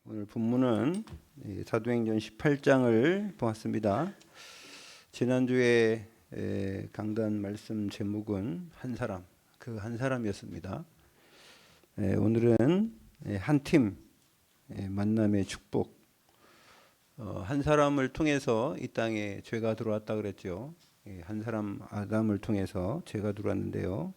오늘 본문은 사도행전 18장을 보았습니다. 지난주에 강단 말씀 제목은 한 사람, 그 한 사람이었습니다. 오늘은 한 팀 만남의 축복. 한 사람을 통해서 이 땅에 죄가 들어왔다 그랬죠. 한 사람 아담을 통해서 죄가 들어왔는데요.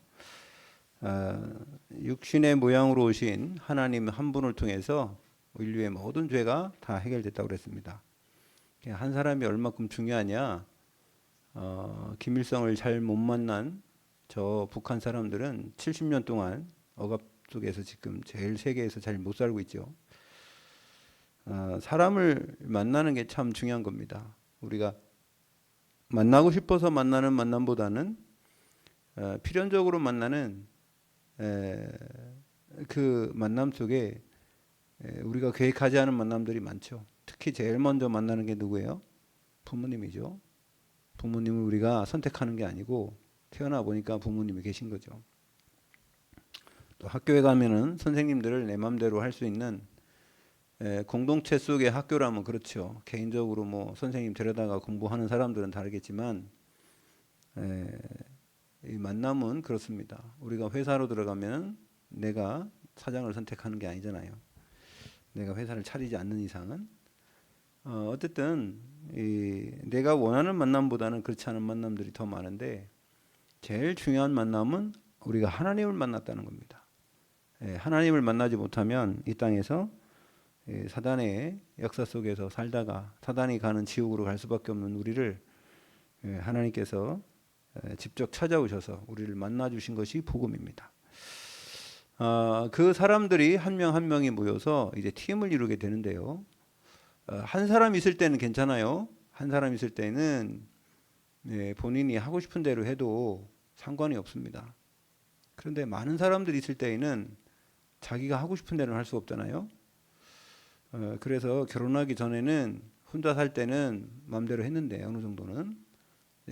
육신의 모양으로 오신 하나님 한 분을 통해서 인류의 모든 죄가 다 해결됐다고 그랬습니다. 한 사람이 얼마큼 중요하냐? 김일성을 잘 못 만난 저 북한 사람들은 70년 동안 억압 속에서 지금 제일 세계에서 잘 못 살고 있죠. 사람을 만나는 게 참 중요한 겁니다. 우리가 만나고 싶어서 만나는 만남보다는 필연적으로 만나는 그 만남 속에 우리가 계획하지 않은 만남들이 많죠. 특히 제일 먼저 만나는 게 누구예요? 부모님이죠. 부모님을 우리가 선택하는 게 아니고 태어나 보니까 부모님이 계신 거죠. 또 학교에 가면은 선생님들을 내 맘대로 할 수 있는 공동체 속의 학교라면 그렇죠. 개인적으로 뭐 선생님 데려다가 공부하는 사람들은 다르겠지만 이 만남은 그렇습니다. 우리가 회사로 들어가면 내가 사장을 선택하는 게 아니잖아요. 내가 회사를 차리지 않는 이상은 어쨌든 내가 원하는 만남보다는 그렇지 않은 만남들이 더 많은데 제일 중요한 만남은 우리가 하나님을 만났다는 겁니다. 하나님을 만나지 못하면 이 땅에서 사단의 역사 속에서 살다가 사단이 가는 지옥으로 갈 수밖에 없는 우리를 하나님께서 직접 찾아오셔서 우리를 만나 주신 것이 복음입니다. 그 사람들이 한 명 한 명이 모여서 이제 팀을 이루게 되는데요. 한 사람 있을 때는 괜찮아요. 한 사람 있을 때는 본인이 하고 싶은 대로 해도 상관이 없습니다. 그런데 많은 사람들이 있을 때에는 자기가 하고 싶은 대로 할 수 없잖아요. 그래서 결혼하기 전에는 혼자 살 때는 마음대로 했는데 어느 정도는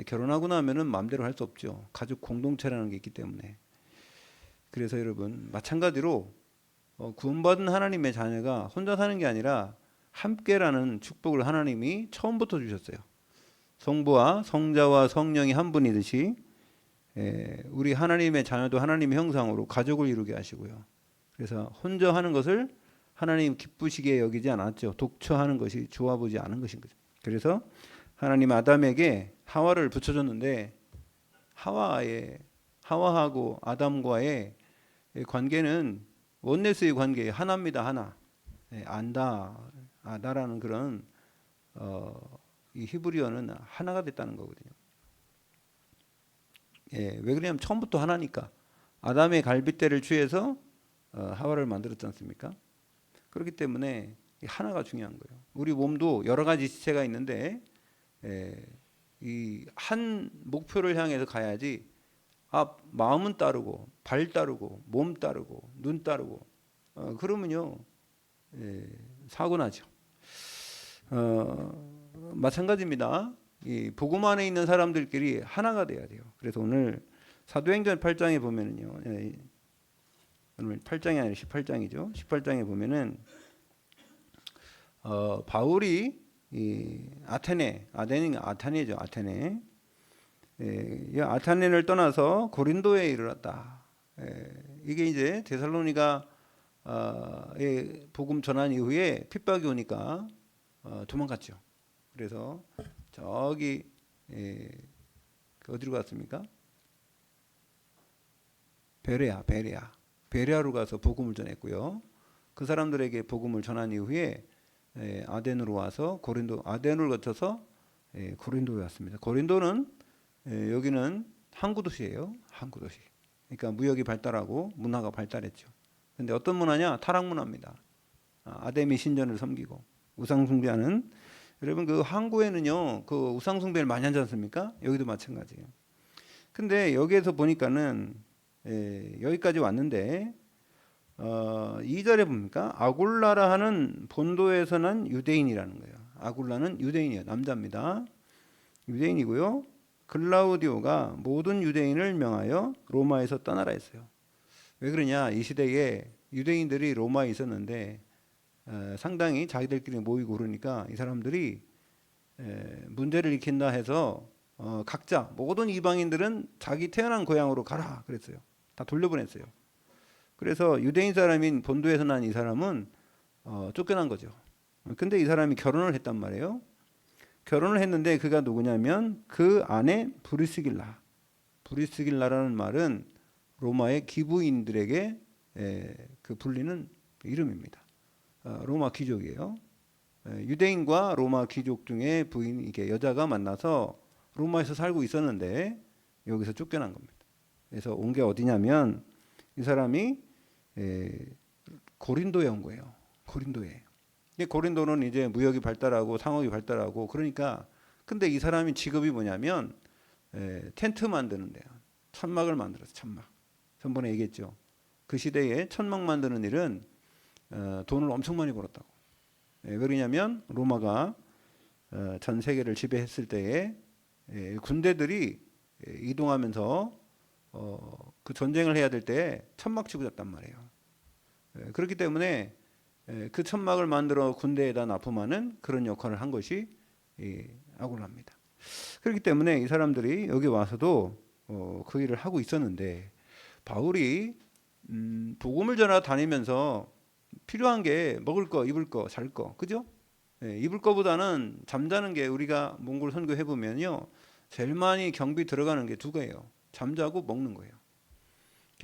결혼하고 나면은 마음대로 할 수 없죠. 가족 공동체라는 게 있기 때문에. 그래서 여러분 마찬가지로 구원받은 하나님의 자녀가 혼자 사는 게 아니라 함께라는 축복을 하나님이 처음부터 주셨어요. 성부와 성자와 성령이 한 분이듯이 우리 하나님의 자녀도 하나님의 형상으로 가족을 이루게 하시고요. 그래서 혼자 하는 것을 하나님 기쁘시게 여기지 않았죠. 독처하는 것이 좋아 보지 않은 것인 거죠. 그래서 하나님 아담에게 하와를 붙여줬는데 하와하고 아담과의 관계는 원네스의 관계, 하나입니다. 하나. 아다라는 그런 이 히브리어는 하나가 됐다는 거거든요. 왜 그러냐면 처음부터 하나니까. 아담의 갈빗대를 취해서 하와를 만들었지 않습니까? 그렇기 때문에 하나가 중요한 거예요. 우리 몸도 여러 가지 지체가 있는데 이 한 목표를 향해서 가야지 마음은 따르고 발 따르고 몸 따르고 눈 따르고 그러면요 사고 나죠. 마찬가지입니다. 이 복음 안에 있는 사람들끼리 하나가 돼야 돼요. 그래서 오늘 사도행전 8장에 보면은요, 오늘 8장이 아니라 18장이죠. 18장에 보면은 바울이 이 아테네죠. 아테네. 이 아테네를 떠나서 고린도에 이르렀다. 이게 이제 데살로니가의 복음 전한 이후에 핍박이 오니까 도망갔죠. 그래서 저기 어디로 갔습니까? 베레아로 가서 복음을 전했고요. 그 사람들에게 복음을 전한 이후에 아덴으로 와서 아덴을 거쳐서 고린도에 왔습니다. 고린도는 여기는 항구 도시예요. 항구 도시. 그러니까 무역이 발달하고 문화가 발달했죠. 근데 어떤 문화냐? 타락 문화입니다. 아데미 신전을 섬기고 우상 숭배하는. 여러분 그 항구에는요, 그 우상 숭배를 많이 하지 않습니까? 여기도 마찬가지예요. 근데 여기에서 보니까는 여기까지 왔는데 2절에 봅니까? 아굴라라 하는 본도에서 난 유대인이라는 거예요. 아굴라는 유대인이에요. 남자입니다. 유대인이고요. 글라우디오가 모든 유대인을 명하여 로마에서 떠나라 했어요. 왜 그러냐? 이 시대에 유대인들이 로마에 있었는데 상당히 자기들끼리 모이고 그러니까 이 사람들이 문제를 일으킨다 해서 각자 모든 이방인들은 자기 태어난 고향으로 가라 그랬어요. 다 돌려보냈어요. 그래서 유대인 사람인 본도에서 난 이 사람은 쫓겨난 거죠. 근데 이 사람이 결혼을 했단 말이에요. 결혼을 했는데 그가 누구냐면 그 아내 브리스길라. 브리스길라라는 말은 로마의 기부인들에게 그 불리는 이름입니다. 로마 귀족이에요. 유대인과 로마 귀족 중에 부인 이게 여자가 만나서 로마에서 살고 있었는데 여기서 쫓겨난 겁니다. 그래서 온 게 어디냐면 이 사람이 고린도에 온 거예요. 고린도에. 고린도는 이제 무역이 발달하고 상업이 발달하고 그러니까 근데 이 사람이 직업이 뭐냐면 텐트 만드는 데요. 천막을 만들었어. 천막. 전번에 얘기했죠. 그 시대에 천막 만드는 일은 돈을 엄청 많이 벌었다고. 왜 그러냐면 로마가 전 세계를 지배했을 때에 군대들이 이동하면서 그 전쟁을 해야 될 때 천막 치고 잤단 말이에요. 그렇기 때문에 그 천막을 만들어 군대에다 납품하는 그런 역할을 한 것이 아굴라입니다. 그렇기 때문에 이 사람들이 여기 와서도 그 일을 하고 있었는데 바울이 복음을 전하 다니면서 필요한 게 먹을 거, 입을 거, 잘 거, 그죠? 입을 거보다는 잠자는 게 우리가 몽골 선교해 보면요, 제일 많이 경비 들어가는 게 두 개예요. 잠자고 먹는 거예요.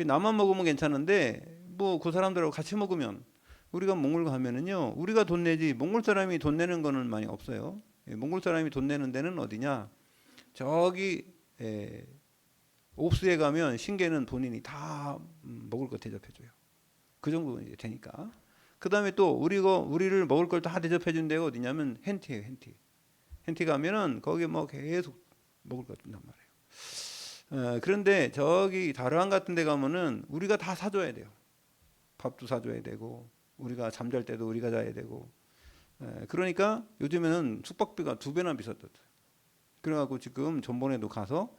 나만 먹으면 괜찮은데 뭐 그 사람들하고 같이 먹으면 우리가 몽골 가면은요, 우리가 돈 내지 몽골 사람이 돈 내는 거는 많이 없어요. 몽골 사람이 돈 내는 데는 어디냐? 저기 옵스에 가면 신게는 본인이 다 먹을 거 대접해줘요. 그 정도 이제 되니까. 그 다음에 또 우리를 먹을 걸 다 대접해준 데가 어디냐면 hen티예요. hen티. hen티 가면은 거기 뭐 계속 먹을 거 준단 말이에요. 그런데 저기 다르한 같은 데 가면은 우리가 다 사줘야 돼요. 밥도 사줘야 되고 우리가 잠잘 때도 우리가 자야 되고. 그러니까 요즘에는 숙박비가 2배나 비쌌대요. 그래갖고 지금 전번에도 가서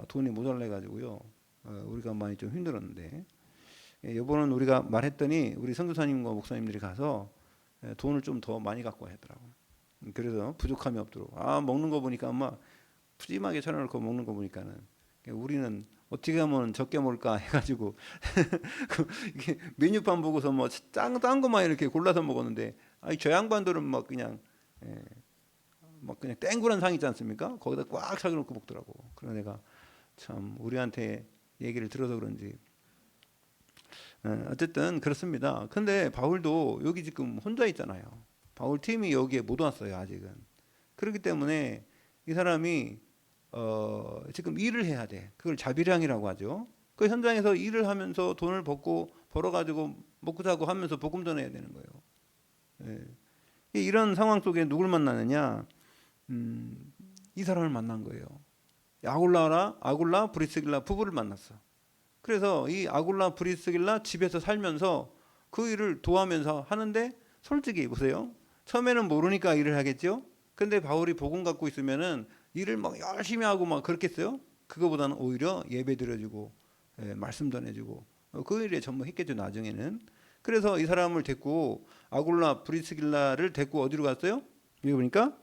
돈이 모자라가지고요. 우리가 많이 좀 힘들었는데 이번은 우리가 말했더니 우리 선교사님과 목사님들이 가서 돈을 좀 더 많이 갖고 와야 하더라고요. 그래서 부족함이 없도록. 먹는 거 보니까 아마 푸짐하게 차려놓고 먹는 거 보니까는 우리는 어떻게 하면 적게 먹을까 해가지고 이게 메뉴판 보고서 뭐 짠 것만 이렇게 골라서 먹었는데 저 양반들은 막 그냥 땡구란 상 있지 않습니까? 거기다 꽉 차려놓고 먹더라고. 그래서 내가 참 우리한테 얘기를 들어서 그런지 어쨌든 그렇습니다. 근데 바울도 여기 지금 혼자 있잖아요. 바울 팀이 여기에 못 왔어요 아직은. 그렇기 때문에 이 사람이 지금 일을 해야 돼. 그걸 자비량이라고 하죠. 그 현장에서 일을 하면서 돈을 벌어가지고 먹고 자고 하면서 복음 전해야 되는 거예요. 이런 상황 속에 누굴 만나느냐? 이 사람을 만난 거예요. 아굴라 브리스길라 부부를 만났어. 그래서 이 아굴라 브리스길라 집에서 살면서 그 일을 도와면서 하는데 솔직히 보세요. 처음에는 모르니까 일을 하겠죠. 근데 바울이 복음 갖고 있으면은 일을 막 열심히 하고 막 그렇겠어요? 그거보다는 오히려 예배 드려주고 말씀 전해주고 그 일에 전무했겠죠 나중에는. 그래서 이 사람을 데리고 아굴라 브리스길라를 데리고 어디로 갔어요? 여기 보니까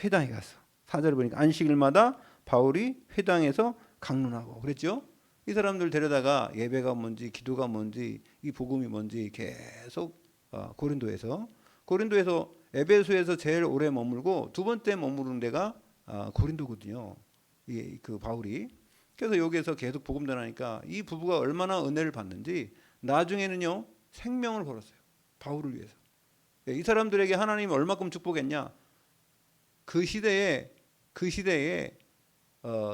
회당에 갔어. 4절에 보니까 안식일마다 바울이 회당에서 강론하고 그랬죠. 이 사람들 데려다가 예배가 뭔지 기도가 뭔지 이 복음이 뭔지 계속 고린도에서 에베소에서 제일 오래 머물고 두 번째 머무르는 데가 고린도거든요. 그 바울이. 그래서 여기에서 계속 복음 전하니까 이 부부가 얼마나 은혜를 받는지 나중에는요 생명을 걸었어요. 바울을 위해서. 이 사람들에게 하나님이 얼마큼 축복했냐? 그 시대에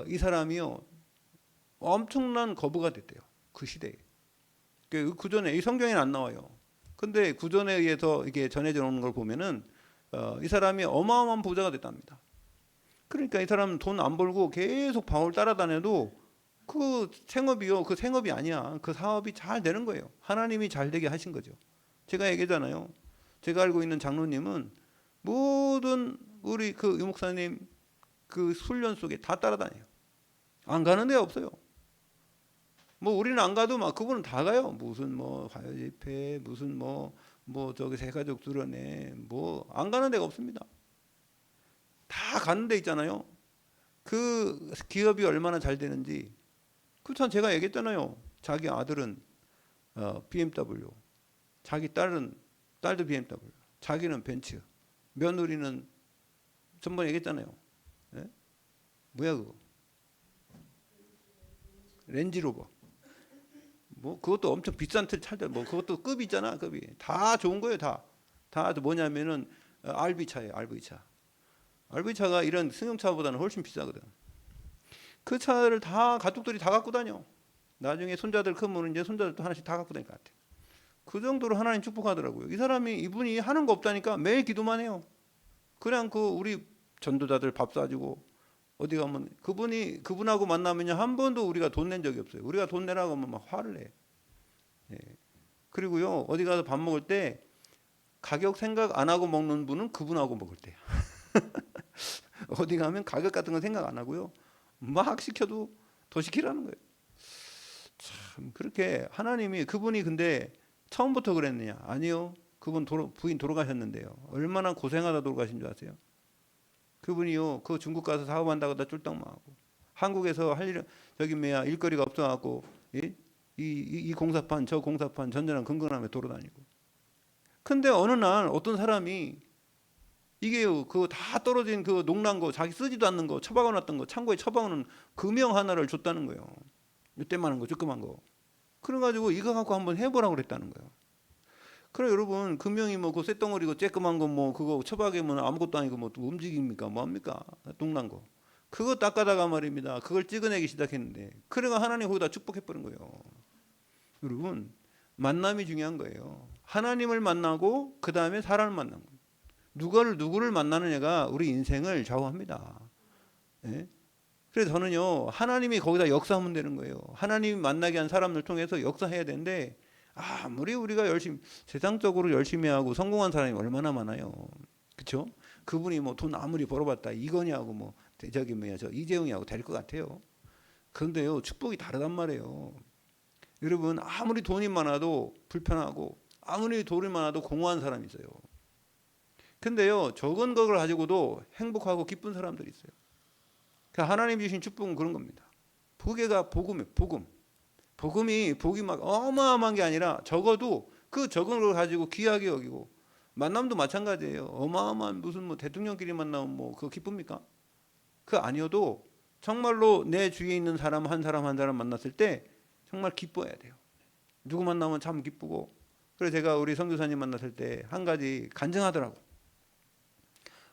이 사람이요 엄청난 거부가 됐대요. 그 시대에. 그 구전에 이 성경에는 안 나와요. 근데 구전에 의해서 이게 전해져 오는 걸 보면은 이 사람이 어마어마한 부자가 됐답니다. 그러니까 이 사람은 돈 안 벌고 계속 바울 따라다녀도 그 생업이 아니야. 그 사업이 잘 되는 거예요. 하나님이 잘 되게 하신 거죠. 제가 얘기했잖아요. 제가 알고 있는 장로님은 모든 우리 그 유목사님 그 훈련 속에 다 따라다녀요. 안 가는 데가 없어요. 뭐 우리는 안 가도 막 그분은 다 가요. 무슨 뭐 화요 집회, 무슨 뭐 뭐 저기 새가족 드러내 뭐 안 가는 데가 없습니다. 다 가는 데 있잖아요. 그 기업이 얼마나 잘 되는지. 그참 제가 얘기했잖아요. 자기 아들은 BMW, 자기 딸도 BMW, 자기는 벤츠, 며느리는 전번에 얘기했잖아요. 예? 뭐야 그거? 렌지로버. 뭐 그것도 엄청 비싼 차들 뭐 그것도 급이 있잖아. 급이 다 좋은 거예요. 다 뭐냐면은 RV차예요. RV차. RV차가 이런 승용차보다는 훨씬 비싸거든. 그 차를 다 가족들이 다 갖고 다녀. 나중에 손자들 크면 이제 손자들도 하나씩 다 갖고 다닐 것 같아. 그 정도로 하나님 축복하더라고요. 이분이 하는 거 없다니까 매일 기도만 해요. 그냥 그 우리 전도자들 밥 사주고 어디 가면 그분하고 만나면요 한 번도 우리가 돈 낸 적이 없어요. 우리가 돈 내라고 하면 막 화를 내. 예. 그리고요 어디 가서 밥 먹을 때 가격 생각 안 하고 먹는 분은 그분하고 먹을 때야. 어디 가면 가격 같은 거 생각 안 하고요 막 시켜도 더 시키라는 거예요. 참 그렇게 하나님이 그분이 근데 처음부터 그랬느냐? 아니요. 그분 부인 돌아가셨는데요. 얼마나 고생하다 돌아가신 줄 아세요? 그분이요 그 중국 가서 사업한다고 다 쫄딱망하고 한국에서 할 일 저기 뭐야 일거리가 없어갖고 이 공사판 저 공사판 전전한 근근하며 돌아다니고. 근데 어느 날 어떤 사람이 이게요 그거 다 떨어진 그 농난 거 자기 쓰지도 않는 거 처박아놨던 거 창고에 처박아놓은 금형 하나를 줬다는 거예요. 이때만한 거 조그만 거. 그래가지고 이거 갖고 한번 해보라고 그랬다는 거예요. 그래 여러분 금형이 뭐 그 쇳덩어리고 쬐끄만 거 뭐 그거 처박으면 아무것도 아니고 뭐 또 움직입니까 뭐합니까 농난 거. 그거 닦아다가 말입니다. 그걸 찍어내기 시작했는데 그래가 하나님 거기다 축복해버린 거예요. 여러분 만남이 중요한 거예요. 하나님을 만나고 그 다음에 사람을 만난 거예요. 누구를 만나느냐가 우리 인생을 좌우합니다. 예? 그래서 저는요 하나님이 거기다 역사하면 되는 거예요. 하나님이 만나게 한 사람들 통해서 역사해야 되는데 아무리 우리가 세상적으로 열심히 하고 성공한 사람이 얼마나 많아요. 그렇죠? 그분이 뭐 돈 아무리 벌어봤다 이거냐고 뭐 저기 뭐야 저 이재용이하고 될 것 같아요. 그런데요 축복이 다르단 말이에요. 여러분 아무리 돈이 많아도 불편하고 아무리 돈이 많아도 공허한 사람이 있어요. 근데요 적은 것을 가지고도 행복하고 기쁜 사람들이 있어요. 그러니까 하나님 주신 축복은 그런 겁니다. 복이가 복음이에요. 복음이 막 어마어마한 게 아니라 적어도 그 적은 걸 가지고 귀하게 여기고 만남도 마찬가지예요. 어마어마한 무슨 뭐 대통령끼리 만나면 뭐 그거 기쁩니까? 그 아니어도 정말로 내 주위에 있는 사람 한 사람 만났을 때 정말 기뻐해야 돼요. 누구 만나면 참 기쁘고. 그래서 제가 우리 선교사님 만났을 때 한 가지 간증하더라고.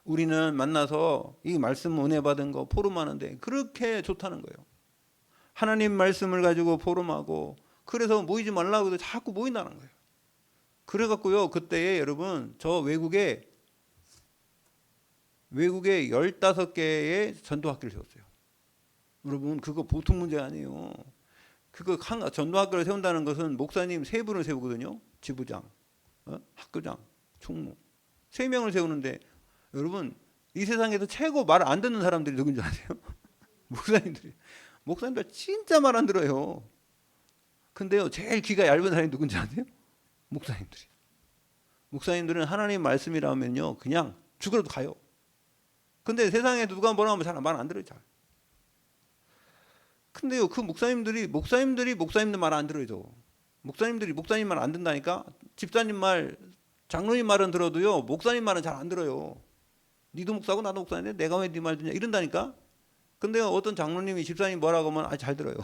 우리는 만나서 이 말씀 은혜 받은 거 포럼하는데 그렇게 좋다는 거예요. 하나님 말씀을 가지고 포럼하고 그래서 모이지 말라고 해도 자꾸 모인다는 거예요. 그래갖고요 그때에 여러분 저 외국에 15개의 전도학교를 세웠어요. 여러분 그거 보통 문제 아니에요. 그거 전도학교를 세운다는 것은 목사님 3분을 세우거든요. 지부장, 학교장, 총무 3명을 세우는데 여러분 이 세상에서 최고 말 안 듣는 사람들이 누군지 아세요? 목사님들 진짜 말 안 들어요. 근데요 제일 귀가 얇은 사람이 누군지 아세요? 목사님들은 하나님 말씀이라면요 그냥 죽으러도 가요. 근데 세상에 누가 뭐라 하면 잘 말 안 들어요. 잘. 근데요 그 목사님들 말 안 들어요. 목사님들이 목사님 말 안 듣는다니까. 집사님 말 장로님 말은 들어도요 목사님 말은 잘 안 들어요. 니도 목사고 나도 목사인데 내가 왜 네 말 듣냐 이런다니까. 근데 어떤 장로님이 집사님 뭐라고 하면 잘 들어요.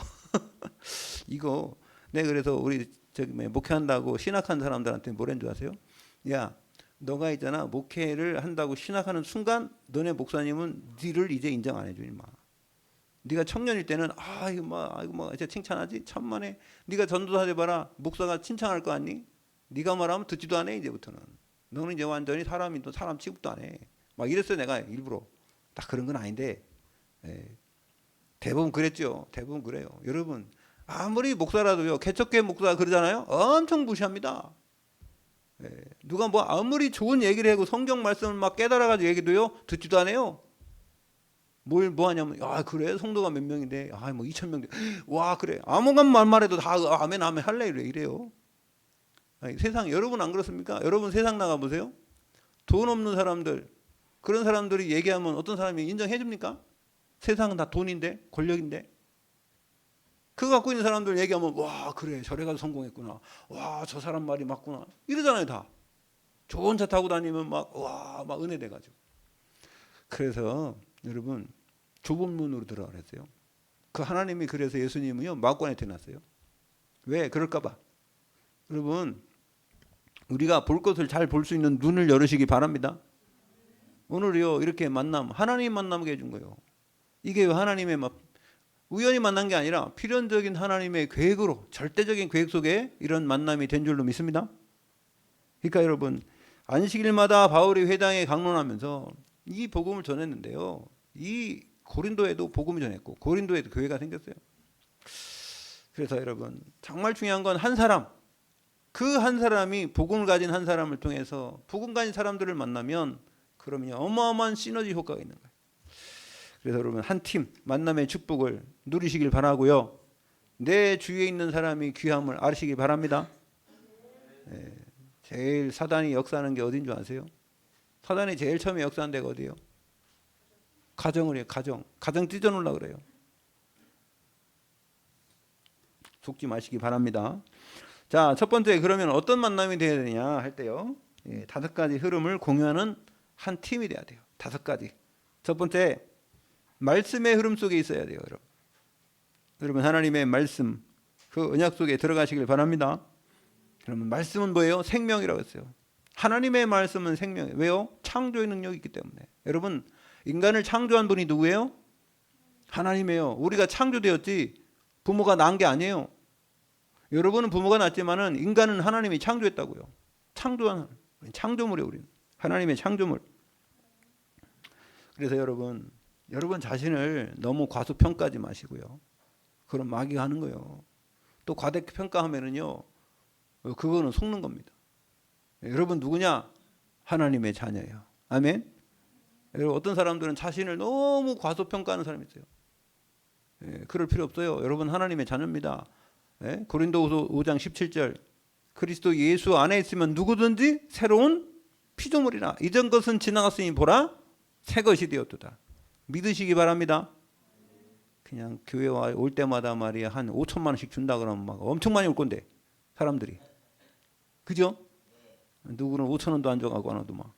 이거 내가 그래서 우리 저기 목회한다고 신학한 사람들한테 뭐라는 줄 아세요? 야 너가 있잖아 목회를 한다고 신학하는 순간 너네 목사님은 니를 이제 인정 안 해줘 임마. 네가 청년일 때는 이거 뭐 이제 칭찬하지 천만에. 네가 전도사 돼봐라 목사가 칭찬할 거 아니? 네가 말하면 듣지도 안 해 이제부터는. 너는 이제 완전히 사람 취급도 안 해. 막 이랬어요 내가 일부러. 딱 그런 건 아닌데 대부분 그랬죠. 대부분 그래요. 여러분 아무리 목사라도요 개척교회 목사 그러잖아요. 엄청 무시합니다. 누가 뭐 아무리 좋은 얘기를 하고 성경 말씀을 막 깨달아가지고 얘기도요 듣지도 안 해요. 뭐 하냐면 그래 성도가 몇 명인데 뭐 2,000명 와 그래 아무간 말해도 다 아멘 할래 이래요. 아니, 세상 여러분 안 그렇습니까? 여러분 세상 나가 보세요. 돈 없는 사람들, 그런 사람들이 얘기하면 어떤 사람이 인정해 줍니까? 세상은 다 돈인데, 권력인데. 그거 갖고 있는 사람들 얘기하면 와 그래 저래 가서 성공했구나, 와 저 사람 말이 맞구나 이러잖아요. 다 좋은 차 타고 다니면 막 와 막 은혜 돼가지고. 그래서 여러분 좁은 문으로 들어가 그랬어요. 그 하나님이 그래서 예수님은요 마구간에 태어났어요. 왜? 그럴까봐. 여러분 우리가 볼 것을 잘 볼 수 있는 눈을 열으시기 바랍니다. 오늘요 이렇게 만남, 하나님 만나게 해준 거예요. 이게 하나님의 우연히 만난 게 아니라 필연적인 하나님의 계획으로, 절대적인 계획 속에 이런 만남이 된 줄로 믿습니다. 그러니까 여러분 안식일마다 바울이 회당에 강론하면서 이 복음을 전했는데요. 이 고린도에도 복음을 전했고 고린도에도 교회가 생겼어요. 그래서 여러분 정말 중요한 건 한 사람, 그 한 사람이 복음을 가진 한 사람을 통해서 복음 가진 사람들을 만나면 그러면 어마어마한 시너지 효과가 있는 거예요. 그래서 여러분 한 팀 만남의 축복을 누리시길 바라고요. 내 주위에 있는 사람이 귀함을 아시기 바랍니다. 제일 사단이 역사하는 게 어딘 줄 아세요? 사단이 제일 처음에 역사한 데가 어디예요? 가정을 해요. 가정 찢어놓으려고 그래요. 속지 마시기 바랍니다. 자, 첫 번째 그러면 어떤 만남이 돼야 되냐 할 때요. 5가지 흐름을 공유하는 한 팀이 돼야 돼요. 5가지. 첫 번째 말씀의 흐름 속에 있어야 돼요. 여러분 하나님의 말씀 그 언약 속에 들어가시길 바랍니다. 그러면 말씀은 뭐예요? 생명이라고 했어요. 하나님의 말씀은 생명이에요. 왜요? 창조의 능력이 있기 때문에. 여러분 인간을 창조한 분이 누구예요? 하나님이에요. 우리가 창조되었지 부모가 낳은 게 아니에요. 여러분은 부모가 낳았지만은 인간은 하나님이 창조했다고요. 창조한 창조물이에요. 우리는 하나님의 창조물. 그래서 여러분 자신을 너무 과소평가하지 마시고요. 그럼 마귀가 하는 거예요. 또 과대평가하면은요, 그거는 속는 겁니다. 여러분 누구냐? 하나님의 자녀예요. 아멘. 여러분 어떤 사람들은 자신을 너무 과소평가하는 사람이 있어요. 그럴 필요 없어요. 여러분 하나님의 자녀입니다. 고린도후서 5장 17절 그리스도 예수 안에 있으면 누구든지 새로운 피조물이라 이전 것은 지나갔으니 보라 새 것이 되었도다. 믿으시기 바랍니다. 그냥 교회 올 때마다 말이야 한 5천만 원씩 준다 그러면 막 엄청 많이 올 건데 사람들이 그죠? 누구는 5천 원도 안 줘가고 하나도 막.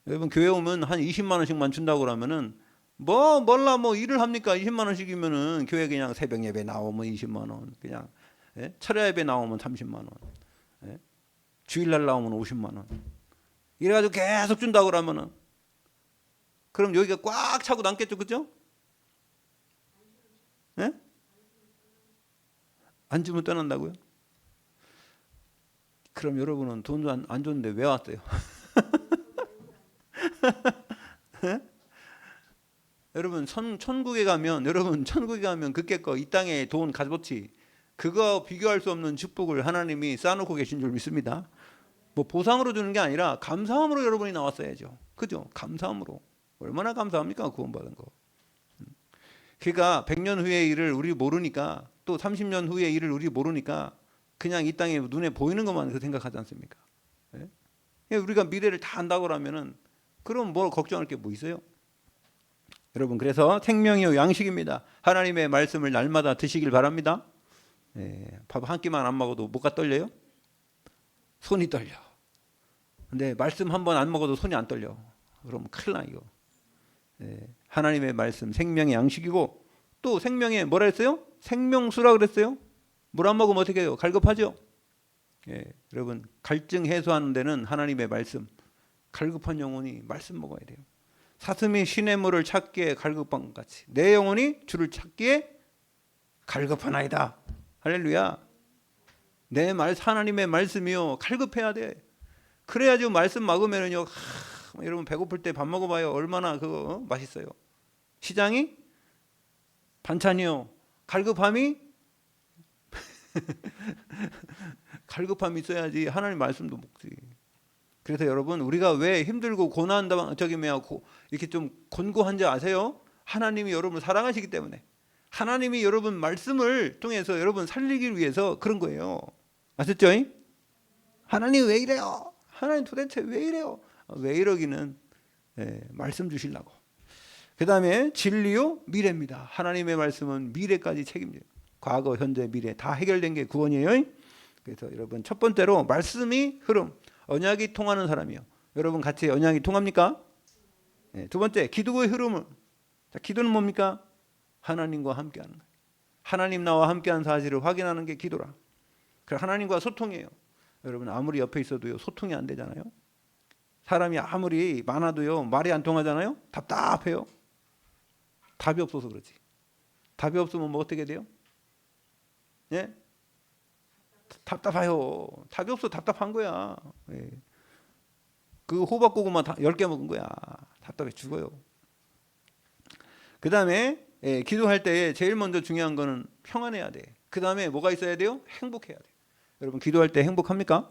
여러분 교회 오면 한 20만 원씩만 준다고 그러면은 몰라 일을 합니까? 20만 원씩이면은 교회 그냥 새벽 예배 나오면 20만 원, 그냥 철야 예배 나오면 30만 원, 주일날 나오면 50만 원. 이래가지고 계속 준다고 그러면은 그럼 여기가 꽉 차고 남겠죠, 그죠? 안 주면 떠난다고요? 그럼 여러분은 돈도 안 줬는데 왜 왔어요? 여러분 천국에 가면 그게 거 이 땅에 돈 가져놓지 그거 비교할 수 없는 축복을 하나님이 쌓아놓고 계신 줄 믿습니다. 뭐 보상으로 주는 게 아니라 감사함으로 여러분이 나왔어야죠. 그죠? 감사함으로. 얼마나 감사합니까? 구원받은 거. 그러니까 100년 후의 일을 우리 모르니까 또 30년 후의 일을 우리 모르니까 그냥 이 땅에 눈에 보이는 것만 생각하지 않습니까? 우리가 미래를 다 안다고 하면은 그럼 뭘 걱정할 게 뭐 있어요? 여러분 그래서 생명이요 양식입니다. 하나님의 말씀을 날마다 드시길 바랍니다. 밥 한 끼만 안 먹어도 뭐가 떨려요? 손이 떨려. 근데 말씀 한 번 안 먹어도 손이 안 떨려. 그럼 큰일 나 이거. 하나님의 말씀 생명의 양식이고 또 생명에 뭐라 했어요? 생명수라 그랬어요. 물 안 먹으면 어떻게 해요? 갈급하죠. 여러분 갈증 해소하는 데는 하나님의 말씀. 갈급한 영혼이 말씀 먹어야 돼요. 사슴이 시냇물을 찾기에 갈급한 것 같이 내 영혼이 주를 찾기에 갈급하나이다. 할렐루야. 내 하나님의 말씀이요 갈급해야 돼. 그래야지 말씀 먹으면요 여러분 배고플 때 밥 먹어봐요. 얼마나 그거 맛있어요. 시장이 반찬이요. 갈급함이 갈급함이 있어야지 하나님 말씀도 먹지. 그래서 여러분 우리가 왜 힘들고 고난다 이렇게 좀 곤고한 줄 아세요? 하나님이 여러분을 사랑하시기 때문에 하나님이 여러분 말씀을 통해서 여러분 살리기 위해서 그런 거예요. 아셨죠? 하나님 왜 이래요? 하나님 도대체 왜 이래요? 왜 이러기는 말씀 주시려고. 그 다음에 진리요 미래입니다. 하나님의 말씀은 미래까지 책임져요. 과거, 현재, 미래 다 해결된 게 구원이에요. 그래서 여러분 첫 번째로 말씀이 흐름, 언약이 통하는 사람이요. 여러분 같이 언약이 통합니까? 두 번째 기도의 흐름을. 자, 기도는 뭡니까? 하나님과 함께하는 거예요. 하나님 나와 함께하는 사실을 확인하는 게 기도라. 그래 하나님과 소통이에요. 여러분 아무리 옆에 있어도요 소통이 안 되잖아요. 사람이 아무리 많아도요 말이 안 통하잖아요. 답답해요. 답이 없어서 그렇지. 답이 없으면 뭐 어떻게 돼요? 예? 답답해요. 답이 없어 답답한 거야. 예. 그 호박고구마 10개 먹은 거야. 답답해 죽어요. 그 다음에 기도할 때 제일 먼저 중요한 거는 평안해야 돼. 그 다음에 뭐가 있어야 돼요? 행복해야 돼. 여러분 기도할 때 행복합니까?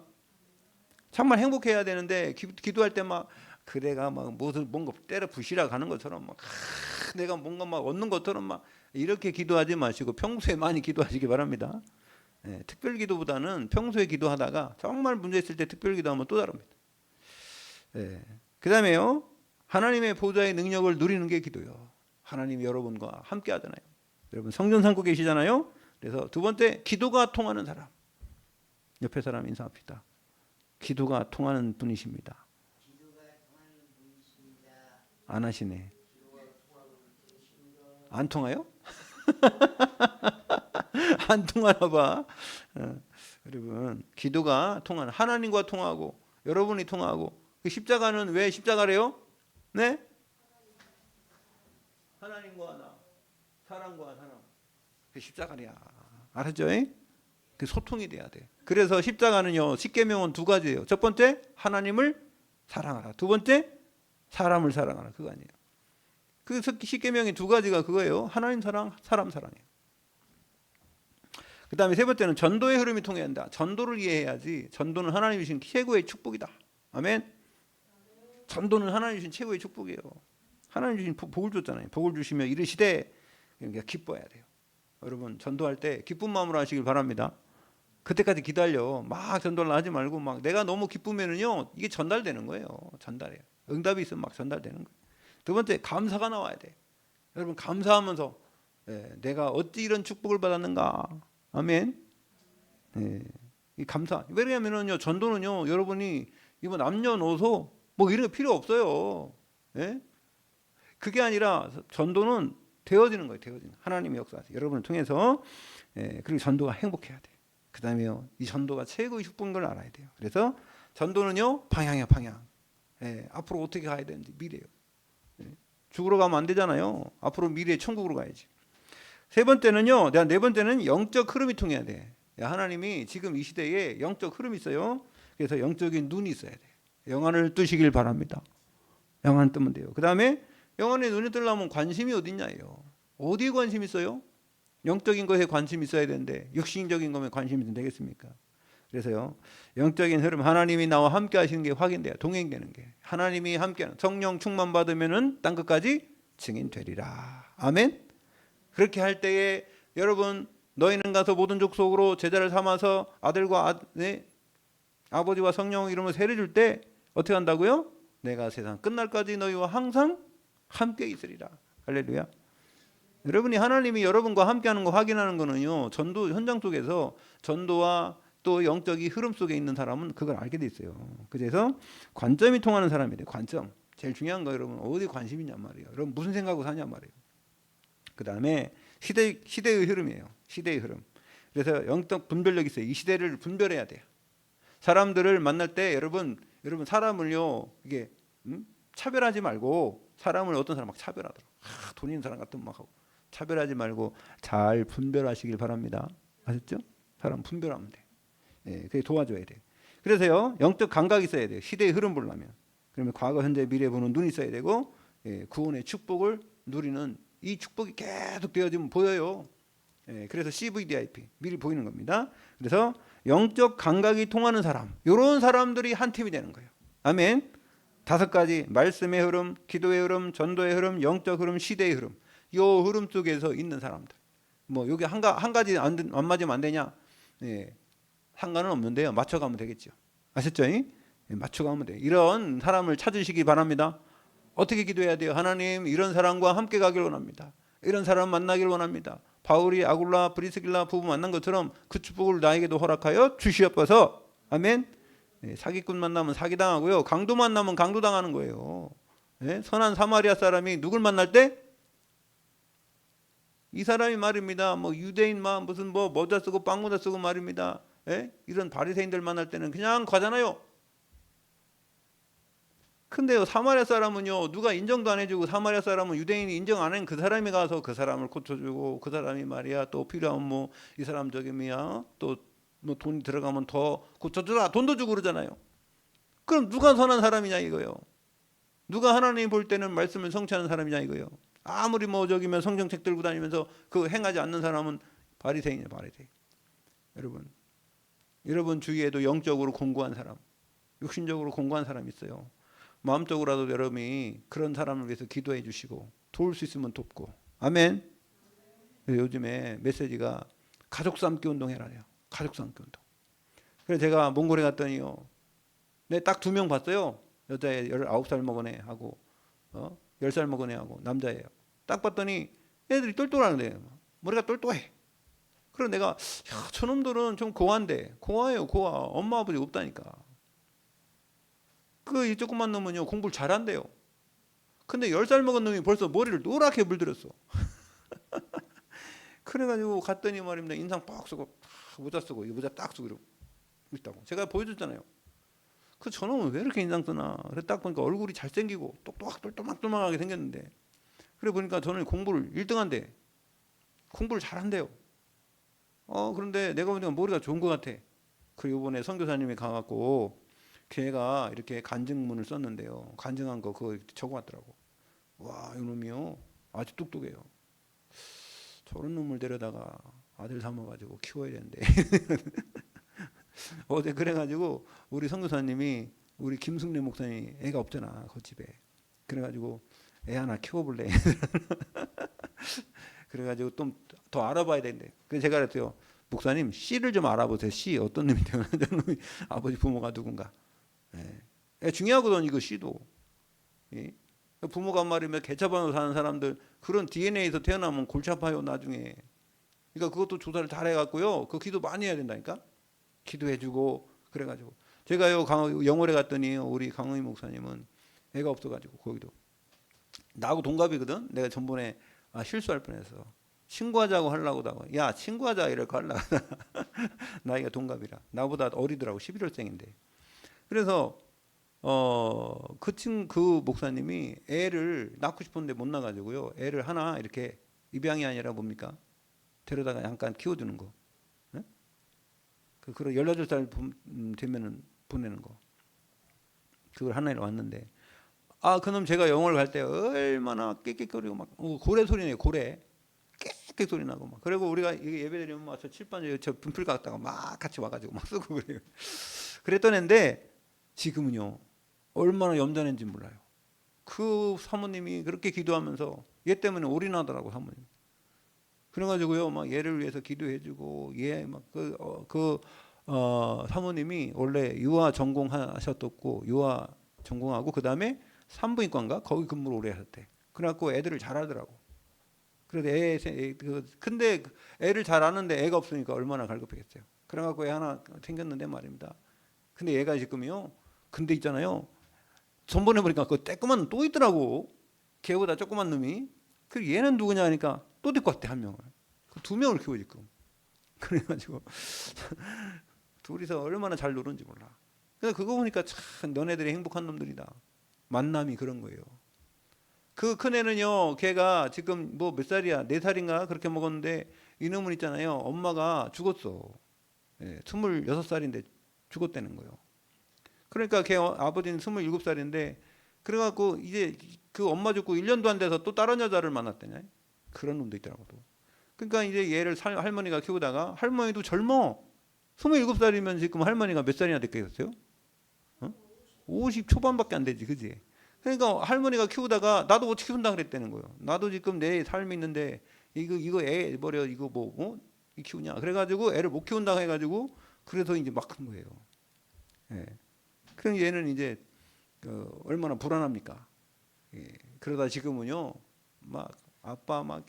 정말 행복해야 되는데 기도할 때 막 그대가 막 뭔가 때려 부시라 가는 것처럼 막 내가 뭔가 막 얻는 것처럼 막 이렇게 기도하지 마시고 평소에 많이 기도하시기 바랍니다. 특별 기도보다는 평소에 기도하다가 정말 문제 있을 때 특별 기도하면 또 다릅니다. 그 다음에요 하나님의 보좌의 능력을 누리는 게 기도요. 하나님이 여러분과 함께 하잖아요. 여러분 성전 삼고 계시잖아요. 그래서 두 번째 기도가 통하는 사람. 옆에 사람 인사합시다. 기도가 통하는 분이십니다. 안 하시네. 안 통해요? 안 통하나 봐. 여러분 기도가 통하는 하나님과 통하고 여러분이 통하고 그 십자가는 왜 십자가래요? 네? 하나님과 나 사람과 사람 그 십자가야. 알았죠? 그 소통이 돼야 돼. 그래서 십자가는요 십계명은 두 가지예요. 첫 번째 하나님을 사랑하라. 두 번째 사람을 사랑하라. 그거 아니에요. 그 십계명이 두 가지가 그거예요. 하나님 사랑, 사람 사랑이에요. 그 다음에 세 번째는 전도의 흐름이 통해야 한다. 전도를 이해해야지. 전도는 하나님이 주신 최고의 축복이다. 아멘. 전도는 하나님이 주신 최고의 축복이에요. 하나님 주신 복을 줬잖아요. 복을 주시며 이르시되 그러니까 기뻐해야 돼요. 여러분 전도할 때 기쁜 마음으로 하시길 바랍니다. 그때까지 기다려. 막 전도를 하지 말고 막 내가 너무 기쁘면은요 이게 전달되는 거예요. 전달해요. 응답이 있으면 막 전달되는 거예요. 두 번째 감사가 나와야 돼. 여러분 감사하면서 내가 어찌 이런 축복을 받았는가. 아멘. 이 감사. 왜냐면은요 전도는요 여러분이 이거 남녀노소 뭐 이런 거 필요 없어요. 그게 아니라 전도는 되어지는 거예요. 되어지는. 하나님의 역사하세요. 여러분을 통해서. 그리고 전도가 행복해야 돼. 그 다음에요 이 전도가 최고의 축복인 걸 알아야 돼요. 그래서 전도는요 방향이야 방향. 앞으로 어떻게 가야 되는지 미래요. 죽으러 가면 안 되잖아요. 앞으로 미래의 천국으로 가야지. 세 번째는요. 네 번째는 영적 흐름이 통해야 돼. 하나님이 지금 이 시대에 영적 흐름이 있어요. 그래서 영적인 눈이 있어야 돼. 영안을 뜨시길 바랍니다. 영안 뜨면 돼요. 그 다음에 영안에 눈이 뜨려면 관심이 어딨냐예요. 어디에 관심 있어요? 영적인 것에 관심이 있어야 되는데 육신적인 것에 관심이 되겠습니까? 그래서요 영적인 흐름 하나님이 나와 함께 하시는 게 확인돼요. 동행되는 게 하나님이 함께하는 성령 충만 받으면은 땅 끝까지 증인 되리라. 아멘. 그렇게 할 때에 여러분 너희는 가서 모든 족속으로 제자를 삼아서 아들과 아버지와 성령 이름으로 세례 줄 때 어떻게 한다고요? 내가 세상 끝날까지 너희와 항상 함께 있으리라. 할렐루야. 여러분이 하나님이 여러분과 함께하는 거 확인하는 거는요 전도 현장 속에서 전도와 또 영적인 흐름 속에 있는 사람은 그걸 알게 돼 있어요. 그래서 관점이 통하는 사람이래요. 관점. 제일 중요한 거 여러분 어디 관심이 있냔 말이에요. 여러분 무슨 생각으로 사냔 말이에요. 그 다음에 시대의 흐름이에요. 시대의 흐름. 그래서 영적 분별력이 있어요. 이 시대를 분별해야 돼요. 사람들을 만날 때 여러분 사람을요 이게 차별하지 말고 사람을 어떤 사람 막 차별하더라고. 돈 있는 사람 같은 막 하고 차별하지 말고 잘 분별하시길 바랍니다. 아셨죠? 사람 분별하면 돼. 그게 도와줘야 돼. 그래서요 영적 감각이 있어야 돼요. 시대의 흐름 보려면. 그러면 과거, 현재, 미래 보는 눈이 있어야 되고 구원의 축복을 누리는 이 축복이 계속 되어지면 보여요. 그래서 CVDIP 미리 보이는 겁니다. 그래서 영적 감각이 통하는 사람, 이런 사람들이 한 팀이 되는 거예요. 아멘. 5가지 말씀의 흐름, 기도의 흐름, 전도의 흐름, 영적 흐름, 시대의 흐름. 이 흐름 속에서 있는 사람들. 뭐 여기 한 가지 안 맞으면 안 되냐? 상관은 없는데요. 맞춰가면 되겠죠. 아셨죠? 맞춰가면 돼요. 이런 사람을 찾으시기 바랍니다. 어떻게 기도해야 돼요? 하나님, 이런 사람과 함께 가길 원합니다. 이런 사람 만나길 원합니다. 바울이 아굴라 브리스길라 부부 만난 것처럼 그 축복을 나에게도 허락하여 주시옵소서. 아멘. 사기꾼 만나면 사기당하고요. 강도 만나면 강도당하는 거예요. 선한 사마리아 사람이 누굴 만날 때? 이 사람이 말입니다. 뭐 유대인만 무슨 뭐 모자 쓰고 빵 모자 쓰고 말입니다. 이런 바리새인들 만날 때는 그냥 가잖아요. 근데요, 사마리아 사람은요, 누가 인정도 안 해주고, 사마리아 사람은 유대인이 인정 안 한 그 사람이 가서 그 사람을 고쳐주고, 그 사람이 말이야 또 필요하면 뭐 이 사람 저기 뭐야 또 뭐 돈이 들어가면 더 고쳐주라 돈도 주고 그러잖아요. 그럼 누가 선한 사람이냐 이거요. 누가 하나님 볼 때는 말씀을 성취하는 사람이냐 이거요. 아무리 뭐 저기면 성경책 들고 다니면서 그거 행하지 않는 사람은 바리새인이에요, 바리새인. 여러분 주위에도 영적으로 공고한 사람, 육신적으로 공고한 사람이 있어요. 마음적으로라도 여러분이 그런 사람을 위해서 기도해 주시고 도울 수 있으면 돕고. 아멘. 요즘에 메시지가 가족 삶기 운동 해라요. 가족 삶기 운동. 그래서 제가 몽골에 갔더니요, 내 딱 2명 봤어요. 여자애 19살 먹은 애 하고 10살 먹은 애 하고 남자예요. 딱 봤더니 애들이 똘똘하는데 머리가 똘똘해. 그래서 내가 야, 저놈들은 좀 고아인데, 고아예요, 고아. 엄마 아버지 없다니까. 이 조그만 놈은요 공부를 잘한대요. 근데 10살 먹은 놈이 벌써 머리를 노랗게 물들였어. 그래가지고 갔더니 말입니다. 인상 빡 쓰고 모자 쓰고 이 모자 딱 쓰고 이러고 있다고. 제가 보여줬잖아요. 저놈은 왜 이렇게 인상 쓰나. 그래 딱 보니까 얼굴이 잘생기고 똘똘하게 생겼는데, 그래 보니까 저는 공부를 1등한데 공부를 잘한대요. 그런데 내가 보니까 머리가 좋은 것 같아. 그리고 이번에 선교사님이 가갖고 걔가 이렇게 간증문을 썼는데요. 간증한 거 그거 적어왔더라고. 와, 이놈이요 아주 똑똑해요. 저런 놈을 데려다가 아들 삼아가지고 키워야 되는데. 어제 그래가지고 우리 선교사님이 우리 김승래 목사님 애가 없잖아 그 집에. 그래가지고 애 하나 키워볼래. 그래가지고 좀 더 알아봐야 되는데. 그래서 제가 그랬어요. 목사님 씨를 좀 알아보세요. 씨 어떤 놈이 태어나는 놈이 아버지 부모가 누군가. 중요하거든 이거 씨도. 부모가 말이면 개차반으로 사는 사람들 그런 DNA에서 태어나면 골치 아파요 나중에. 그러니까 그것도 조사를 잘 해갖고요. 그 기도 많이 해야 된다니까. 기도해주고. 그래가지고 제가요 영월에 갔더니 우리 강의 목사님은 애가 없어가지고 거기도 나하고 동갑이거든. 내가 전번에 실수할 뻔해서 친구하자고 하려고 야 친구하자 이렇게 하려고 나이가 동갑이라 나보다 어리더라고. 11월생인데. 그래서 그 목사님이 애를 낳고 싶었는데 못 낳아가지고요. 애를 하나 이렇게 입양이 아니라 뭡니까? 데려다가 잠깐 키워주는 거. 네? 그걸 18살 되면은 보내는 거. 그걸 하나 왔는데 그놈 제가 영어를 갈 때 얼마나 깨끗거리고 막 고래 소리네요. 고래 깨끗 소리 나고 막. 그리고 우리가 예배드리면 막 저 칠판에 저 분필 갖다가 막 같이 와가지고 막 쓰고 그래요. 그랬던 애인데 지금은요 얼마나 염전했는지 몰라요. 그 사모님이 그렇게 기도하면서 얘 때문에 올인하더라고 사모님. 그래가지고요 막 얘를 위해서 기도해주고 얘 막 사모님이 원래 유아 전공하셨었고 유아 전공하고 그 다음에 산부인과인가 거기 근무를 오래 하셨대. 그래갖고 애들을 잘하더라고. 그래서 근데 애를 잘 아는데 애가 없으니까 얼마나 갈급했겠어요. 그래갖고 애 하나 생겼는데 말입니다. 근데 얘가 지금요. 근데 있잖아요. 전번에 보니까 그 떼끄만 또 있더라고. 걔보다 조그만 놈이. 그리고 얘는 누구냐 하니까 또 데리고 왔대 한 명을. 2명을 키워 지금. 그래가지고 둘이서 얼마나 잘 노는지 몰라. 그래서 그거 보니까 참 너네들이 행복한 놈들이다. 만남이 그런 거예요. 그 큰애는요, 걔가 지금 뭐 몇 살이야? 4살인가 그렇게 먹었는데 이놈은 있잖아요. 엄마가 죽었어. 26살인데 죽었다는 거예요. 그러니까 걔 아버지는 27살인데 그래갖고 이제 그 엄마 죽고 1년도 안 돼서 또 다른 여자를 만났다냐. 그런 놈도 있더라고. 그러니까 이제 얘를 할머니가 키우다가 할머니도 젊어. 27살이면 지금 할머니가 몇 살이나 됐겠어요? 50 초반밖에 안 되지, 그지? 그러니까 할머니가 키우다가 나도 어떻게 키운다 그랬다는 거예요. 나도 지금 내 삶이 있는데 이거 애 버려 이거 뭐 키우냐? 그래가지고 애를 못 키운다고 해가지고 그래서 이제 막 한 거예요. 예. 그럼 얘는 이제 얼마나 불안합니까? 예. 그러다 지금은요, 막 아빠 막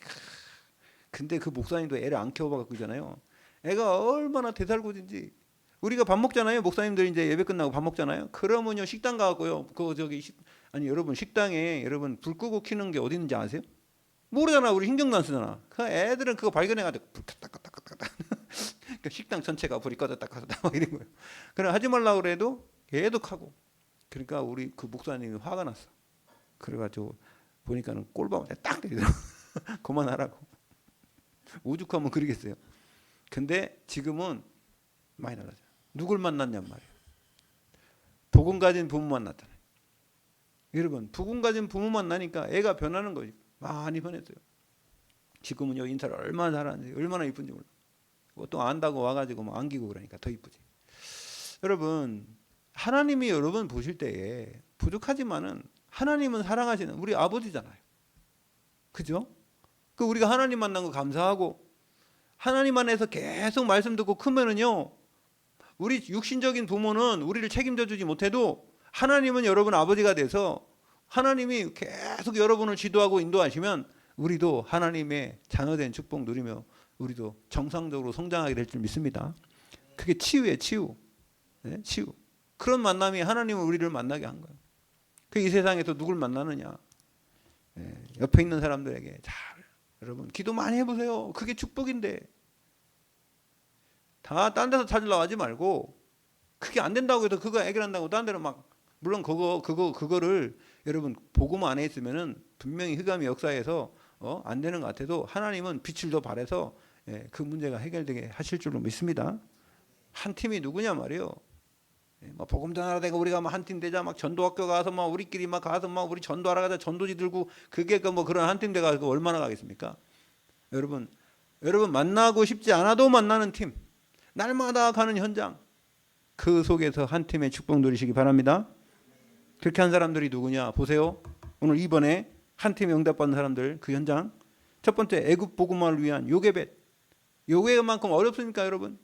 근데 그 목사님도 애를 안 키워봐갖고 있잖아요. 애가 얼마나 대살구진지. 우리가 밥 먹잖아요. 목사님들 이제 예배 끝나고 밥 먹잖아요. 그러면요 식당 가고요. 아니 여러분 식당에 여러분 불 끄고 켜는 게 어디 있는지 아세요? 모르잖아. 우리 신경도 안 쓰잖아. 그 애들은 그거 발견해가지고 불 켰다 껐다 껐다 껐다. 그러니까 식당 전체가 불이 꺼졌다 껐다 막 이런 거예요. 그래 하지 말라고 그래도 계속 하고. 그러니까 우리 그 목사님이 화가 났어. 그래가지고 보니까는 꼴밤에 딱 때리더라고. 그만하라고. 오죽하면 그러겠어요. 근데 지금은 많이 달라져요. 누굴 만났냔 말이에요. 복음 가진 부모 만났잖아요. 여러분 복음 가진 부모 만나니까 애가 변하는 거지. 많이 변했어요. 지금은요 인사를 얼마나 잘하는지 얼마나 이쁜지 몰라. 또 안다고 와가지고 뭐 안기고 그러니까 더 이쁘지. 여러분 하나님이 여러분 보실 때에 부족하지만은 하나님은 사랑하시는 우리 아버지잖아요. 그죠? 그 우리가 하나님 만난 거 감사하고 하나님 안에서 계속 말씀 듣고 크면은요 우리 육신적인 부모는 우리를 책임져 주지 못해도 하나님은 여러분 아버지가 돼서 하나님이 계속 여러분을 지도하고 인도하시면 우리도 하나님의 자녀된 축복 누리며 우리도 정상적으로 성장하게 될 줄 믿습니다. 그게 치유예요. 치유. 네? 치유. 그런 만남이 하나님은 우리를 만나게 한 거예요. 그 이 세상에서 누굴 만나느냐. 네. 옆에 있는 사람들에게 잘 여러분 기도 많이 해보세요. 그게 축복인데 다 딴 데서 찾으려고 하지 말고 그게 안 된다고 해서 그거 해결한다고 딴 데로 막 물론 그거를 여러분 복음 안에 있으면은 분명히 흑암의 역사에서 안 되는 것 같아도 하나님은 빛을 더 발해서 그 문제가 해결되게 하실 줄로 믿습니다. 한 팀이 누구냐 말이요. 막 복음 전하러 되고 우리가 막 한 팀 되자 막 전도학교 가서 막 우리끼리 막 가서 막 우리 전도하러 가자 전도지 들고 그게 그 뭐 그런 한 팀 돼 가지고 얼마나 가겠습니까? 여러분 만나고 싶지 않아도 만나는 팀, 날마다 가는 현장 그 속에서 한 팀의 축복 누리시기 바랍니다. 그렇게 한 사람들이 누구냐 보세요. 오늘 이번에 한 팀에 응답받는 사람들 그 현장 첫 번째 애굽 복음화를 위한 요게벳. 요게벳만큼 어렵습니까 여러분?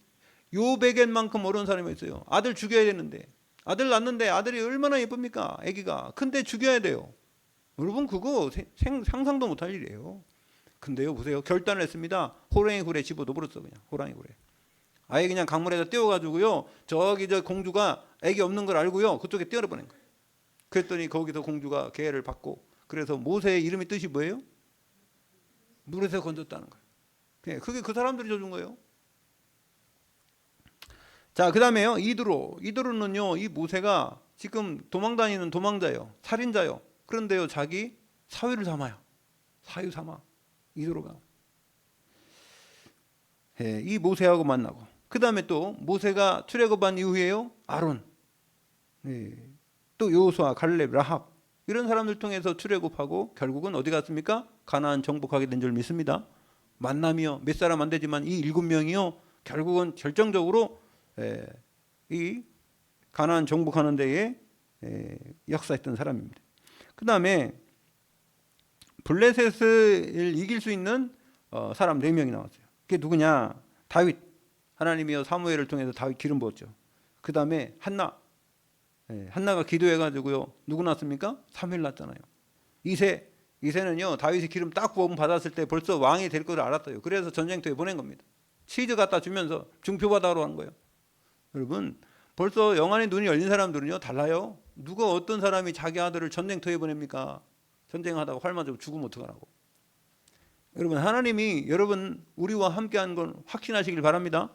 요베겟만큼 어려운 사람이 있어요. 아들 죽여야 되는데 아들 낳는데 아들이 얼마나 예쁩니까? 아기가 근데 죽여야 돼요. 여러분 그거 상상도 못할 일이에요. 근데요 보세요 결단을 했습니다. 호랑이 굴에 집어넣어버렸어. 그냥 호랑이 굴에 아예 그냥 강물에다 띄워가지고요 저기 저 공주가 아기 없는 걸 알고요 그쪽에 띄워버린 거예요. 그랬더니 거기서 공주가 계를 받고 그래서 모세의 이름의 뜻이 뭐예요? 물에서 건졌다는 거예요. 그게 그 사람들이 줘준 거예요. 자, 그 다음에요. 이드로는요, 이 모세가 지금 도망다니는 도망자예요. 살인자예요. 그런데요, 자기 사위를 삼아요. 사위 삼아. 이드로가. 이 모세하고 만나고. 그 다음에 또 모세가 출애굽한 이후에요, 아론. 또 여호수아, 갈렙, 라합. 이런 사람들 통해서 출애굽하고 결국은 어디 갔습니까? 가나안 정복하게 된 줄 믿습니다. 만남이요. 몇 사람 안 되지만 이 7명이요. 결국은 결정적으로 이 가나안 정복하는 데에 역사했던 사람입니다. 그 다음에 블레셋을 이길 수 있는 사람 4명이 나왔어요. 그게 누구냐? 다윗. 하나님이요 사무엘을 통해서 다윗 기름 부었죠. 그 다음에 한나. 한나가 기도해가지고요. 누구 낳습니까? 사무엘 낳았잖아요. 이세는요 다윗이 기름 딱 부음 받았을 때 벌써 왕이 될 걸 알았어요. 그래서 전쟁터에 보낸 겁니다. 치즈 갖다 주면서 중표받아로 한 거예요. 여러분 벌써 영안의 눈이 열린 사람들은요 달라요. 누가 어떤 사람이 자기 아들을 전쟁터에 보냅니까? 전쟁하다가 활 맞고 죽으면 어떡하라고. 여러분 하나님이 여러분 우리와 함께한 건 확신하시길 바랍니다.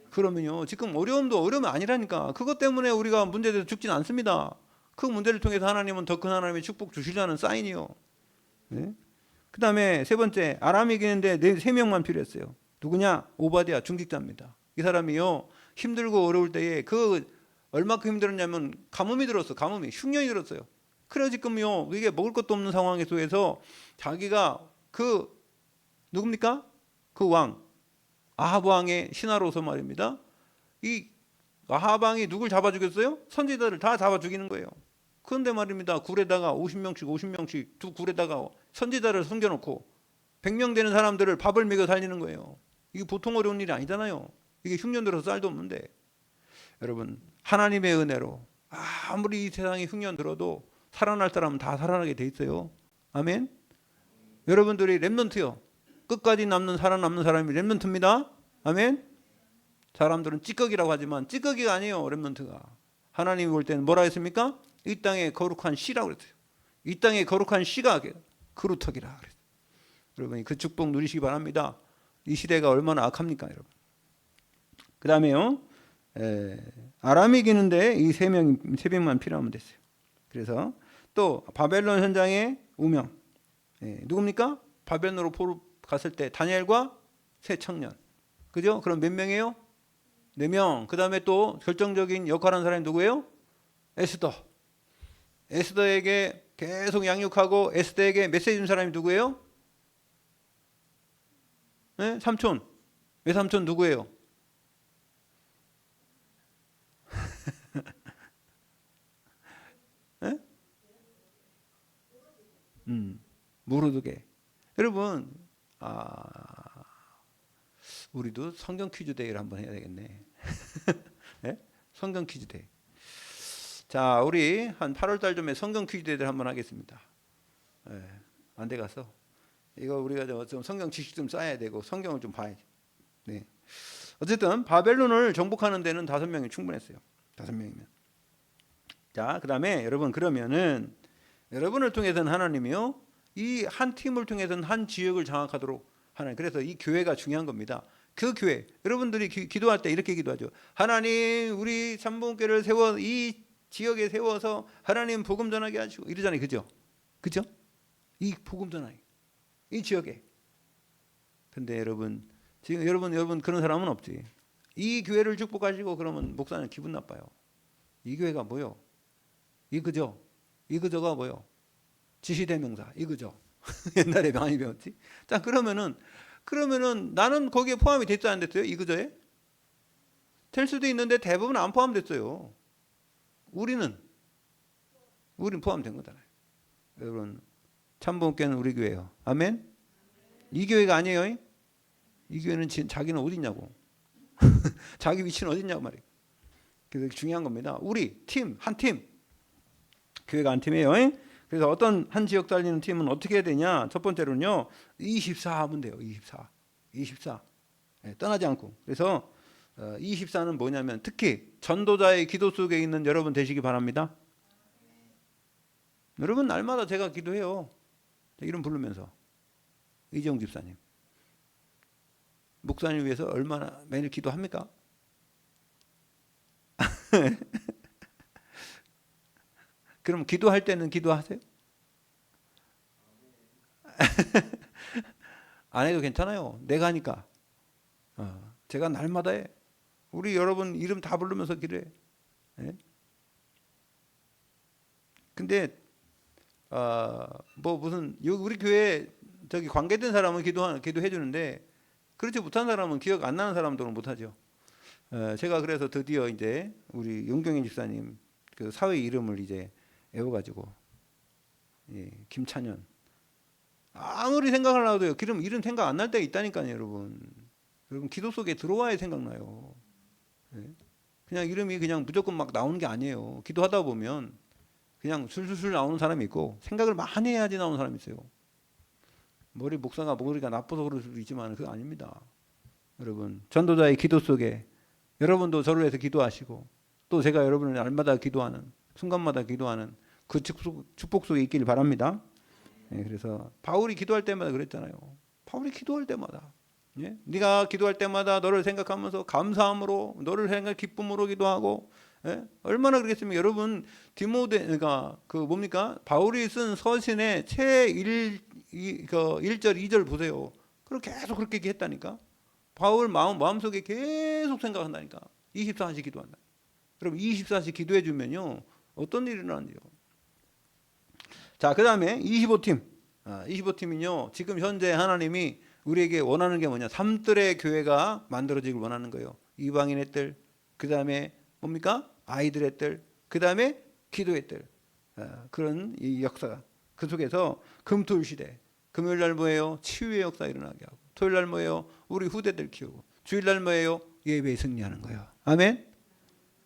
그러면요 지금 어려움도 어려움이 아니라니까. 그것 때문에 우리가 문제돼서 죽지는 않습니다. 그 문제를 통해서 하나님은 더 큰 하나님의 축복 주시려는 사인이요. 네? 그 다음에 세 번째 아람이 이기는데 3명만 필요했어요. 누구냐? 오바댜 중직자입니다. 이 사람이요 힘들고 어려울 때에 그 얼마큼 힘들었냐면 가뭄이 들었어. 가뭄이 흉년이 들었어요. 그래 지금요 이게 먹을 것도 없는 상황 속에서 자기가 그 누굽니까? 그 왕 아합 왕의 신하로서 말입니다. 이 아합 왕이 누굴 잡아 죽였어요? 선지자들을 다 잡아 죽이는 거예요. 그런데 말입니다. 굴에다가 50명씩 두 굴에다가 선지자를 숨겨놓고 100명 되는 사람들을 밥을 먹여 살리는 거예요. 이게 보통 어려운 일이 아니잖아요. 이게 흉년 들어서 쌀도 없는데 여러분 하나님의 은혜로 아무리 이 세상이 흉년 들어도 살아날 사람은 다 살아나게 돼 있어요. 아멘. 여러분들이 렘넌트요. 끝까지 살아남는 사람이 렘넌트입니다. 아멘. 사람들은 찌꺼기라고 하지만 찌꺼기가 아니에요. 렘넌트가. 하나님이 볼 때는 뭐라 했습니까? 이 땅의 거룩한 씨라고 그랬어요. 이 땅의 거룩한 씨가 그루터기라 그랬어요. 여러분이 그 축복 누리시기 바랍니다. 이 시대가 얼마나 악합니까, 여러분. 그 다음에요. 아람이 이기는데 이 세 명만 필요하면 됐어요. 그래서 또 바벨론 현장의 우명. 누굽니까? 바벨론으로 갔을 때 다니엘과 세 청년. 그죠? 그럼 몇 명이에요? 4명. 그 다음에 또 결정적인 역할하는 사람이 누구예요? 에스더. 에스더에게 계속 양육하고 에스더에게 메시지 준 사람이 누구예요? 네? 삼촌. 외삼촌 누구예요? 네? 모르드게. 여러분, 우리도 성경 퀴즈 데이를 한번 해야 되겠네. 네? 성경 퀴즈 데이. 자, 우리 한 8월 달쯤에 성경 퀴즈 데이를 한번 하겠습니다. 안 돼 가서 이거 우리가 좀 성경 지식 좀 쌓아야 되고 성경을 좀 봐야지. 네. 어쨌든 바벨론을 정복하는 데는 5명이 충분했어요. 5명이면. 자, 그다음에 여러분 그러면은 여러분을 통해서는 하나님이요 이 한 팀을 통해서는 한 지역을 장악하도록 하나님. 그래서 이 교회가 중요한 겁니다. 그 교회 여러분들이 기도할 때 이렇게 기도하죠. 하나님 우리 삼봉교회를 세워 이 지역에 세워서 하나님 복음 전하게 하시고 이러잖아요. 그죠? 그죠? 이 복음 전하게 이 지역에. 근데 여러분 지금 여러분 그런 사람은 없지. 이 교회를 축복하시고 그러면 목사는 기분 나빠요. 이 교회가 뭐요? 이그저 이그저가 뭐요? 지시대명사 이그저. 옛날에 많이 배웠지. 자 그러면은 나는 거기에 포함이 됐어 안 됐어요? 이그저에? 될 수도 있는데 대부분 안 포함됐어요. 우리는 포함된 거잖아요. 여러분 참복교회는 우리 교회예요. 아멘. 이 교회가 아니에요. 이 교회는 자기는 어디 있냐고. 자기 위치는 어디 있냐고 말이에요. 그래서 중요한 겁니다. 우리 팀 한 팀. 교회가 한 팀이에요. 그래서 어떤 한 지역 살리는 팀은 어떻게 해야 되냐? 첫 번째로는요. 24 하면 돼요. 24. 네, 떠나지 않고. 그래서 24는 뭐냐면 특히 전도자의 기도 속에 있는 여러분 되시기 바랍니다. 여러분 날마다 제가 기도해요. 이름 부르면서. 이정 집사님. 목사님 위해서 얼마나 매일 기도합니까? 그럼 기도할 때는 기도하세요? 안 해도 괜찮아요. 내가 하니까. 제가 날마다 해. 우리 여러분 이름 다 부르면서 기도해. 네? 근데 뭐 무슨 우리 교회 저기 관계된 사람은 기도해 주는데 그렇지 못한 사람은 기억 안 나는 사람들은 못 하죠. 제가 그래서 드디어 이제 우리 용경인 집사님 그 사회 이름을 이제 외워가지고 김찬현. 아무리 생각을 하도요. 이름 생각 안 날 때가 있다니까요, 여러분. 여러분 기도 속에 들어와야 생각나요. 그냥 이름이 그냥 무조건 막 나오는 게 아니에요. 기도하다 보면 그냥 술술술 나오는 사람이 있고 생각을 많이 해야지 나오는 사람이 있어요. 머리가 나빠서 그럴 수도 있지만 그거 아닙니다. 여러분 전도자의 기도 속에 여러분도 저를 위해서 기도하시고 또 제가 여러분을 날마다 기도하는 순간마다 기도하는 그 축복 속에 있길 바랍니다. 그래서 바울이 기도할 때마다 그랬잖아요. 바울이 기도할 때마다 네가 기도할 때마다 너를 생각하면서 감사함으로 너를 생각 기쁨으로 기도하고 얼마나 그러겠습니까? 여러분 디모데가 그 뭡니까? 바울이 쓴 서신의 채 1절 2절 보세요. 그럼 계속 그렇게 얘기했다니까. 바울 마음속에 계속 생각한다니까. 24시간 기도한다. 그럼 24시간 기도해 주면요. 어떤 일이 일어나는지요. 자, 그다음에 25팀. 25팀은요. 지금 현재 하나님이 우리에게 원하는 게 뭐냐? 삼들의 교회가 만들어지길 원하는 거예요. 이방인의 뜰, 그다음에 뭡니까? 아이들의 뜰, 그다음에 기도의 뜰. 그런 이 역사가 그 속에서 금토일 시대. 금요일 날 뭐예요? 치유의 역사 일어나게 하고. 토요일 날 뭐예요? 우리 후대들 키우고. 주일 날 뭐예요? 예배에 승리하는 거예요. 아멘.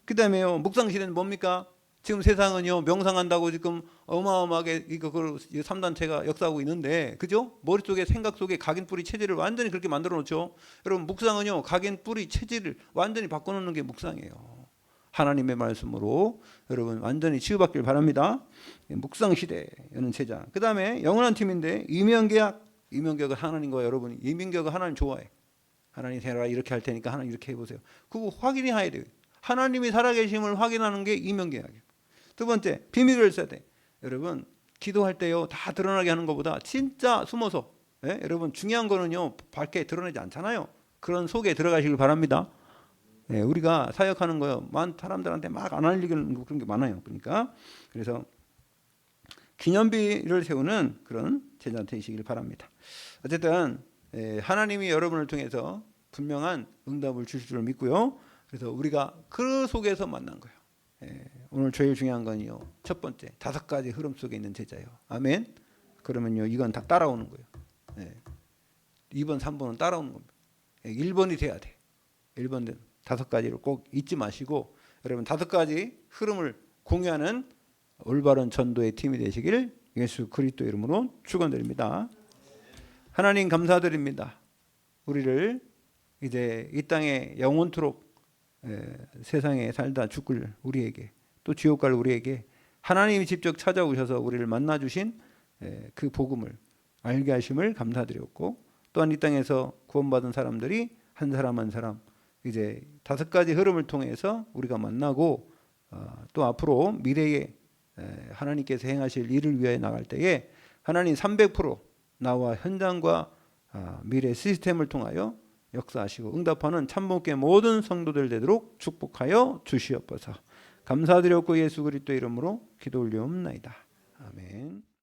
그다음에요, 묵상 시대는 뭡니까? 지금 세상은요, 명상한다고 지금 어마어마하게 그걸 3단체가 역사하고 있는데, 그죠? 머릿속에 생각 속에 각인 뿌리 체질을 완전히 그렇게 만들어 놓죠. 여러분, 묵상은요, 각인 뿌리 체질을 완전히 바꿔 놓는 게 묵상이에요. 하나님의 말씀으로 여러분 완전히 치유받길 바랍니다. 묵상 시대 여는 제자. 그다음에 영원한 팀인데 이면계약. 이면계약은 하나님과 여러분이, 이면계약은 하나님 좋아해. 하나님 제가 이렇게 할 테니까 하나님 이렇게 해보세요. 그거 확인이 해야 돼요. 하나님이 살아계심을 확인하는 게 이면계약이에요. 두 번째, 비밀을 써야 돼. 여러분, 기도할 때요, 다 드러나게 하는 것보다 진짜 숨어서, 예? 여러분, 중요한 거는요, 밝게 드러내지 않잖아요. 그런 속에 들어가시길 바랍니다. 예, 우리가 사역하는 거요, 사람들한테 막 안 알리는 그런 게 많아요. 그러니까, 그래서 기념비를 세우는 그런 제자 되시길 바랍니다. 어쨌든, 하나님이 여러분을 통해서 분명한 응답을 주실 줄 믿고요. 그래서 우리가 그 속에서 만난 거예요. 오늘 제일 중요한 건요, 첫 번째 5가지 흐름 속에 있는 제자예요. 아멘. 그러면요, 이건 다 따라오는 거예요. 2번 3번은 따라오는 겁니다. 1번이 돼야 돼. 1번은 5가지를 꼭 잊지 마시고, 여러분 5가지 흐름을 공유하는 올바른 전도의 팀이 되시길 예수 그리스도 이름으로 축원드립니다. 하나님 감사드립니다. 우리를 이제 이 땅에 영원토록 세상에 살다 죽을 우리에게, 또 지옥 갈 우리에게 하나님이 직접 찾아오셔서 우리를 만나 주신 그 복음을 알게 하심을 감사드렸고, 또한 이 땅에서 구원받은 사람들이 한 사람 한 사람 이제 5가지 흐름을 통해서 우리가 만나고, 또 앞으로 미래에 하나님께서 행하실 일을 위하여 나갈 때에 하나님 300% 나와 현장과 미래 시스템을 통하여 역사하시고 응답하는 참복의 모든 성도들 되도록 축복하여 주시옵소서. 감사드렸고 예수 그리스도 이름으로 기도 올리옵나이다. 아멘.